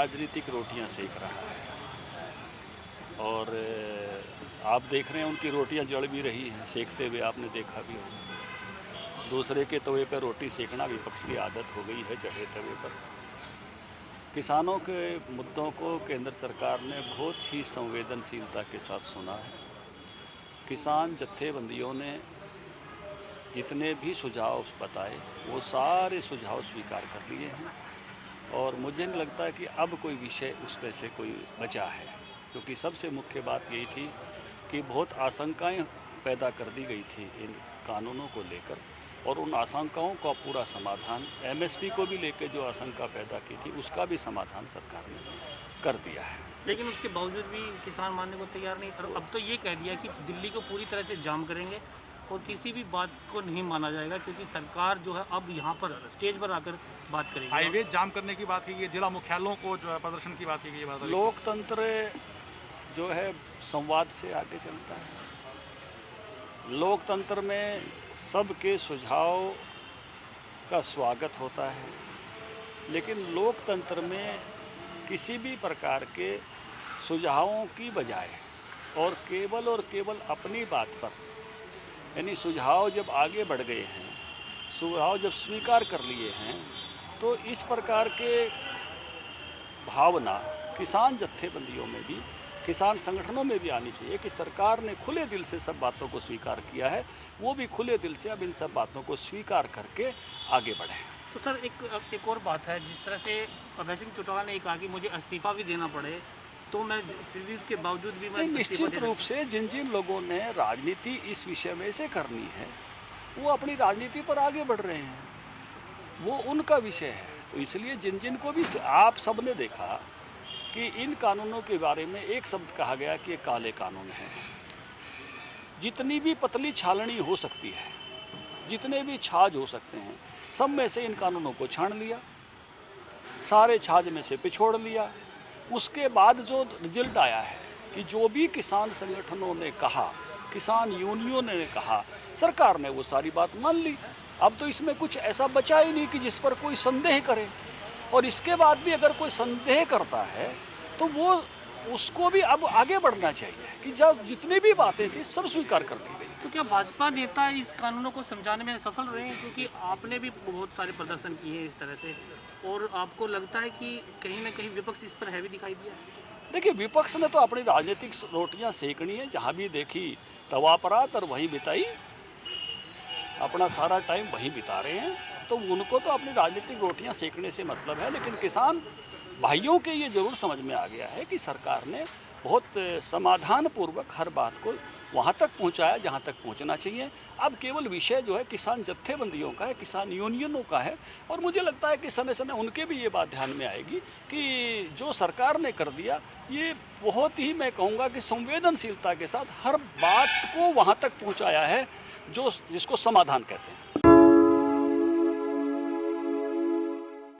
राजनीतिक रोटियां सेक रहा है और आप देख रहे हैं उनकी रोटियां जल भी रही हैं, सेकते हुए आपने देखा भी होगा। दूसरे के तवे पर रोटी सेकना विपक्ष की आदत हो गई है चढ़े तवे पर। किसानों के मुद्दों को केंद्र सरकार ने बहुत ही संवेदनशीलता के साथ सुना है। किसान जत्थेबंदियों ने जितने भी सुझाव बताए वो सारे सुझाव स्वीकार कर लिए हैं और मुझे नहीं लगता है कि अब कोई विषय उसमें से कोई बचा है, क्योंकि सबसे मुख्य बात यही थी कि बहुत आशंकाएं पैदा कर दी गई थी इन कानूनों को लेकर और उन आशंकाओं का पूरा समाधान, एमएसपी को भी लेकर जो आशंका पैदा की थी उसका भी समाधान सरकार ने कर दिया है। लेकिन उसके बावजूद भी किसान मानने को तैयार नहीं। और अब तो ये कह दिया कि दिल्ली को पूरी तरह से जाम करेंगे और किसी भी बात को नहीं माना जाएगा, क्योंकि सरकार जो है अब यहाँ पर स्टेज पर आकर बात करेगी। हाईवे जाम करने की बात की गई, जिला मुख्यालयों को जो है प्रदर्शन की बात की गई। लोकतंत्र जो है संवाद से आगे चलता है। लोकतंत्र में सबके सुझाव का स्वागत होता है, लेकिन लोकतंत्र में किसी भी प्रकार के सुझावों की बजाय और केवल अपनी बात पर, यानी सुझाव जब आगे बढ़ गए हैं, सुझाव जब स्वीकार कर लिए हैं, तो इस प्रकार के भावना किसान जत्थेबंदियों में भी, किसान संगठनों में भी आनी चाहिए कि सरकार ने खुले दिल से सब बातों को स्वीकार किया है, वो भी खुले दिल से अब इन सब बातों को स्वीकार करके आगे बढ़े। तो सर एक और बात है, जिस तरह से अभय सिंह चौटाला ने कहा कि मुझे इस्तीफा भी देना पड़े, तो मैं फिर भी उसके बावजूद भी मैं निश्चित रूप से जिन जिन लोगों ने राजनीति इस विषय में से करनी है वो अपनी राजनीति पर आगे बढ़ रहे हैं, वो उनका विषय है। तो इसलिए जिन जिन को भी, आप सब ने देखा कि इन कानूनों के बारे में एक शब्द कहा गया कि ये काले कानून हैं। जितनी भी पतली छालनी हो सकती है, जितने भी छाज हो सकते हैं, सब में से इन कानूनों को छान लिया, सारे छाज में से पिछोड़ लिया। उसके बाद जो रिजल्ट आया है कि जो भी किसान संगठनों ने कहा, किसान यूनियनों ने कहा, सरकार ने वो सारी बात मान ली। अब तो इसमें कुछ ऐसा बचा ही नहीं कि जिस पर कोई संदेह करे, और इसके बाद भी अगर कोई संदेह करता है तो वो उसको भी अब आगे बढ़ना चाहिए कि जब जितनी भी बातें थी सब स्वीकार कर दी गई। तो क्या भाजपा नेता इस कानूनों को समझाने में सफल रहे हैं? क्योंकि आपने भी बहुत सारे प्रदर्शन किए हैं इस तरह से, और आपको लगता है कि कहीं ना कहीं विपक्ष इस पर हैवी दिखाई दिया है? देखिए, विपक्ष ने तो अपनी राजनीतिक रोटियां सेकनी है, जहाँ भी देखी तवा परात और वहीं बिताई, अपना सारा टाइम वहीं बिता रहे हैं। तो उनको तो अपनी राजनीतिक रोटियां सेकने से मतलब है, लेकिन किसान भाइयों के ये ज़रूर समझ में आ गया है कि सरकार ने बहुत समाधानपूर्वक हर बात को वहाँ तक पहुँचाया जहाँ तक पहुँचना चाहिए। अब केवल विषय जो है किसान जत्थेबंदियों का है, किसान यूनियनों का है, और मुझे लगता है कि समय समय उनके भी ये बात ध्यान में आएगी कि जो सरकार ने कर दिया ये बहुत ही, मैं कहूँगा कि संवेदनशीलता के साथ हर बात को वहाँ तक पहुँचाया है जो जिसको समाधान कहते हैं।